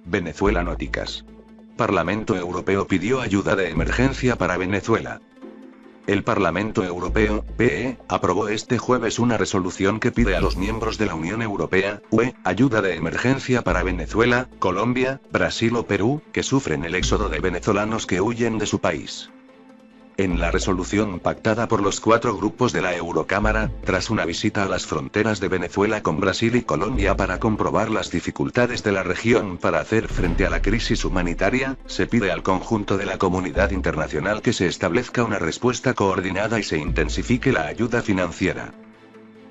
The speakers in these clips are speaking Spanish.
Venezuela Nóticas. Parlamento Europeo pidió ayuda de emergencia para Venezuela. El Parlamento Europeo, PE, aprobó este jueves una resolución que pide a los miembros de la Unión Europea, UE, ayuda de emergencia para Venezuela, Colombia, Brasil o Perú, que sufren el éxodo de venezolanos que huyen de su país. En la resolución pactada por los 4 grupos de la Eurocámara, tras una visita a las fronteras de Venezuela con Brasil y Colombia para comprobar las dificultades de la región para hacer frente a la crisis humanitaria, se pide al conjunto de la comunidad internacional que se establezca una respuesta coordinada y se intensifique la ayuda financiera.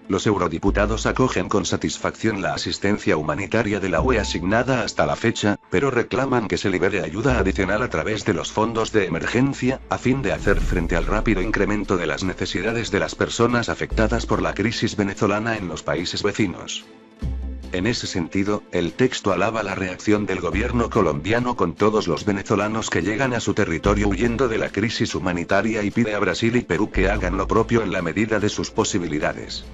Los eurodiputados acogen con satisfacción la asistencia humanitaria de la UE asignada hasta la fecha, pero reclaman que se libere ayuda adicional a través de los fondos de emergencia, a fin de hacer frente al rápido incremento de las necesidades de las personas afectadas por la crisis venezolana en los países vecinos. En ese sentido, el texto alaba la reacción del gobierno colombiano con todos los venezolanos que llegan a su territorio huyendo de la crisis humanitaria y pide a Brasil y Perú que hagan lo propio en la medida de sus posibilidades.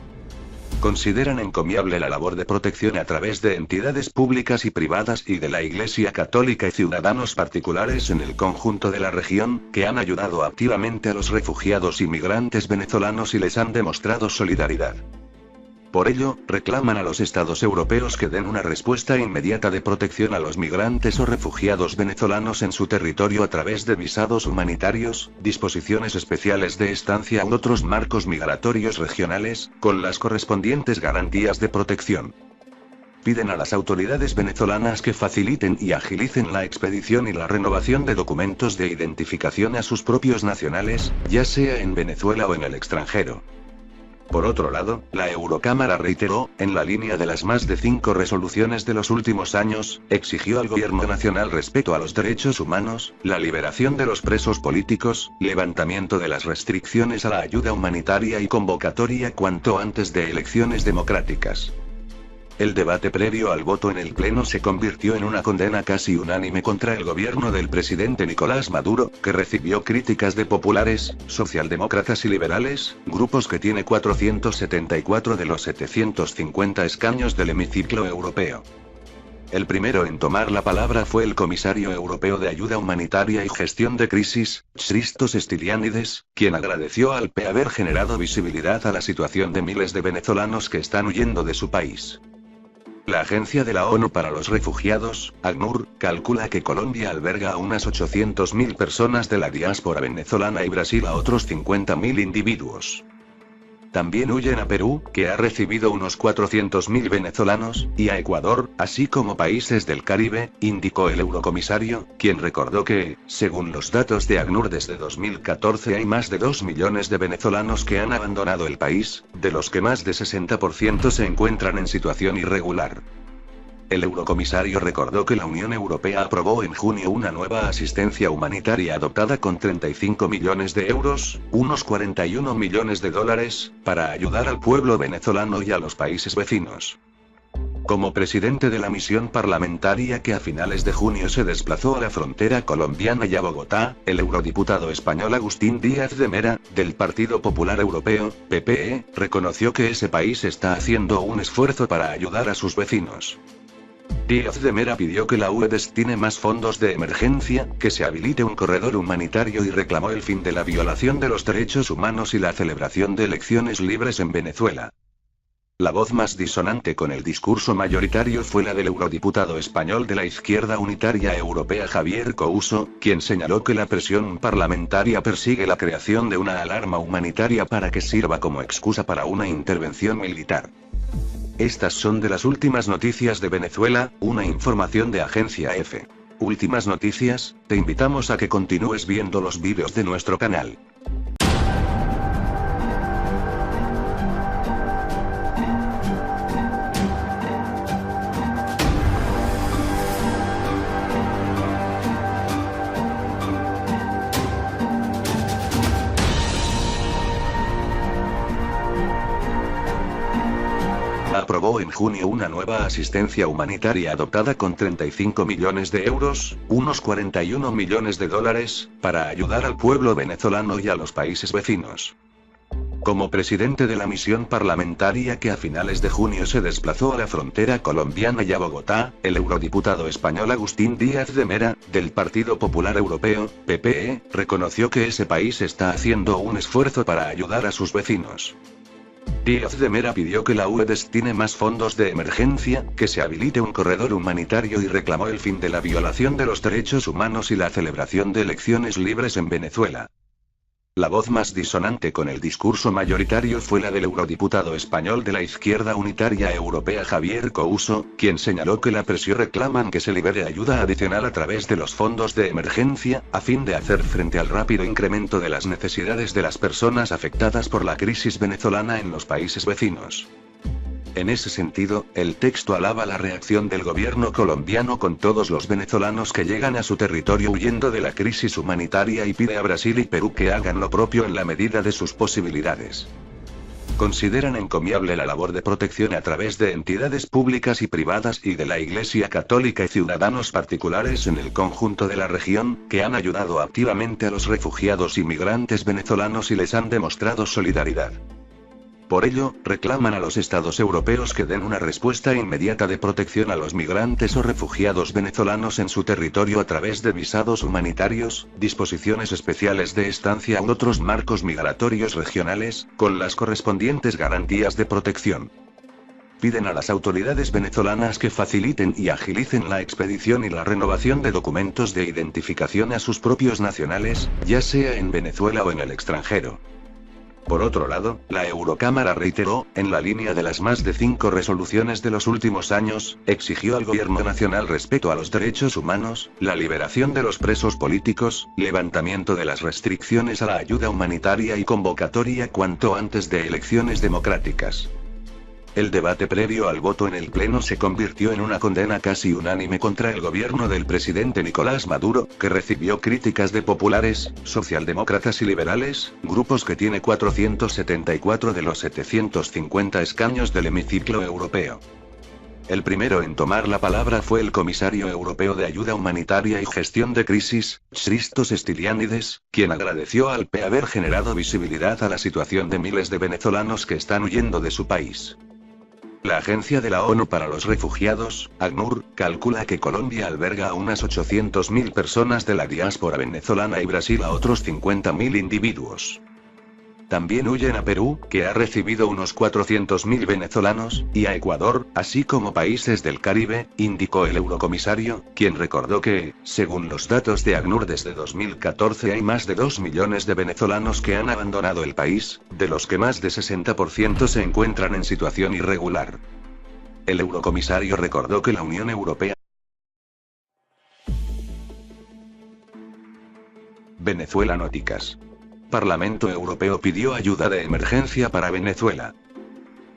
Consideran encomiable la labor de protección a través de entidades públicas y privadas y de la Iglesia Católica y ciudadanos particulares en el conjunto de la región, que han ayudado activamente a los refugiados y migrantes venezolanos y les han demostrado solidaridad. Por ello, reclaman a los estados europeos que den una respuesta inmediata de protección a los migrantes o refugiados venezolanos en su territorio a través de visados humanitarios, disposiciones especiales de estancia u otros marcos migratorios regionales, con las correspondientes garantías de protección. Piden a las autoridades venezolanas que faciliten y agilicen la expedición y la renovación de documentos de identificación a sus propios nacionales, ya sea en Venezuela o en el extranjero. Por otro lado, la Eurocámara reiteró, en la línea de las más de 5 resoluciones de los últimos años, exigió al gobierno nacional respeto a los derechos humanos, la liberación de los presos políticos, levantamiento de las restricciones a la ayuda humanitaria y convocatoria cuanto antes de elecciones democráticas. El debate previo al voto en el Pleno se convirtió en una condena casi unánime contra el gobierno del presidente Nicolás Maduro, que recibió críticas de populares, socialdemócratas y liberales, grupos que tiene 474 de los 750 escaños del hemiciclo europeo. El primero en tomar la palabra fue el comisario europeo de Ayuda Humanitaria y Gestión de Crisis, Christos Stylianides, quien agradeció al PE haber generado visibilidad a la situación de miles de venezolanos que están huyendo de su país. La Agencia de la ONU para los Refugiados, ACNUR, calcula que Colombia alberga a unas 800.000 personas de la diáspora venezolana y Brasil a otros 50.000 individuos. También huyen a Perú, que ha recibido unos 400.000 venezolanos, y a Ecuador, así como países del Caribe, indicó el eurocomisario, quien recordó que, según los datos de ACNUR desde 2014 hay más de 2 millones de venezolanos que han abandonado el país, de los que más de 60% se encuentran en situación irregular. El eurocomisario recordó que la Unión Europea aprobó en junio una nueva asistencia humanitaria adoptada con 35 millones de euros, unos 41 millones de dólares, para ayudar al pueblo venezolano y a los países vecinos. Como presidente de la misión parlamentaria que a finales de junio se desplazó a la frontera colombiana y a Bogotá, el eurodiputado español Agustín Díaz de Mera, del Partido Popular Europeo, PPE, reconoció que ese país está haciendo un esfuerzo para ayudar a sus vecinos. Díaz de Mera pidió que la UE destine más fondos de emergencia, que se habilite un corredor humanitario y reclamó el fin de la violación de los derechos humanos y la celebración de elecciones libres en Venezuela. La voz más disonante con el discurso mayoritario fue la del eurodiputado español de la Izquierda Unitaria Europea Javier Couso, quien señaló que la presión parlamentaria persigue la creación de una alarma humanitaria para que sirva como excusa para una intervención militar. Estas son de las últimas noticias de Venezuela, una información de Agencia EFE. Últimas noticias, te invitamos a que continúes viendo los vídeos de nuestro canal. Aprobó en junio una nueva asistencia humanitaria adoptada con 35 millones de euros, unos 41 millones de dólares, para ayudar al pueblo venezolano y a los países vecinos. Como presidente de la misión parlamentaria que a finales de junio se desplazó a la frontera colombiana y a Bogotá, el eurodiputado español Agustín Díaz de Mera, del Partido Popular Europeo, PPE, reconoció que ese país está haciendo un esfuerzo para ayudar a sus vecinos. Díaz de Mera pidió que la UE destine más fondos de emergencia, que se habilite un corredor humanitario y reclamó el fin de la violación de los derechos humanos y la celebración de elecciones libres en Venezuela. La voz más disonante con el discurso mayoritario fue la del eurodiputado español de la Izquierda Unitaria Europea Javier Couso, quien señaló que la presión reclaman que se libere ayuda adicional a través de los fondos de emergencia, a fin de hacer frente al rápido incremento de las necesidades de las personas afectadas por la crisis venezolana en los países vecinos. En ese sentido, el texto alaba la reacción del gobierno colombiano con todos los venezolanos que llegan a su territorio huyendo de la crisis humanitaria y pide a Brasil y Perú que hagan lo propio en la medida de sus posibilidades. Consideran encomiable la labor de protección a través de entidades públicas y privadas y de la Iglesia Católica y ciudadanos particulares en el conjunto de la región, que han ayudado activamente a los refugiados y migrantes venezolanos y les han demostrado solidaridad. Por ello, reclaman a los estados europeos que den una respuesta inmediata de protección a los migrantes o refugiados venezolanos en su territorio a través de visados humanitarios, disposiciones especiales de estancia u otros marcos migratorios regionales, con las correspondientes garantías de protección. Piden a las autoridades venezolanas que faciliten y agilicen la expedición y la renovación de documentos de identificación a sus propios nacionales, ya sea en Venezuela o en el extranjero. Por otro lado, la Eurocámara reiteró, en la línea de las más de 5 resoluciones de los últimos años, exigió al gobierno nacional respeto a los derechos humanos, la liberación de los presos políticos, levantamiento de las restricciones a la ayuda humanitaria y convocatoria cuanto antes de elecciones democráticas. El debate previo al voto en el Pleno se convirtió en una condena casi unánime contra el gobierno del presidente Nicolás Maduro, que recibió críticas de populares, socialdemócratas y liberales, grupos que tiene 474 de los 750 escaños del hemiciclo europeo. El primero en tomar la palabra fue el comisario europeo de ayuda humanitaria y gestión de crisis, Christos Stylianides, quien agradeció al PPE haber generado visibilidad a la situación de miles de venezolanos que están huyendo de su país. La Agencia de la ONU para los Refugiados, ACNUR, calcula que Colombia alberga a unas 800.000 personas de la diáspora venezolana y Brasil a otros 50.000 individuos. También huyen a Perú, que ha recibido unos 400.000 venezolanos, y a Ecuador, así como países del Caribe, indicó el eurocomisario, quien recordó que, según los datos de ACNUR desde 2014 hay más de 2 millones de venezolanos que han abandonado el país, de los que más de 60% se encuentran en situación irregular. El eurocomisario recordó que la Unión Europea. Venezuela Noticias. Parlamento Europeo pidió ayuda de emergencia para Venezuela.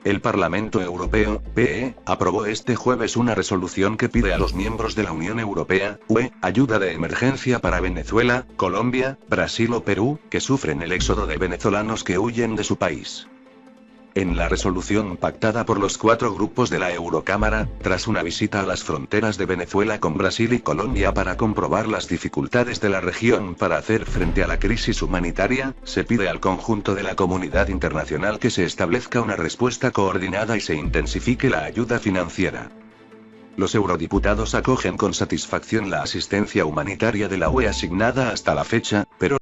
El Parlamento Europeo, PE, aprobó este jueves una resolución que pide a los miembros de la Unión Europea, UE, ayuda de emergencia para Venezuela, Colombia, Brasil o Perú, que sufren el éxodo de venezolanos que huyen de su país. En la resolución pactada por los 4 grupos de la Eurocámara, tras una visita a las fronteras de Venezuela con Brasil y Colombia para comprobar las dificultades de la región para hacer frente a la crisis humanitaria, se pide al conjunto de la comunidad internacional que se establezca una respuesta coordinada y se intensifique la ayuda financiera. Los eurodiputados acogen con satisfacción la asistencia humanitaria de la UE asignada hasta la fecha, pero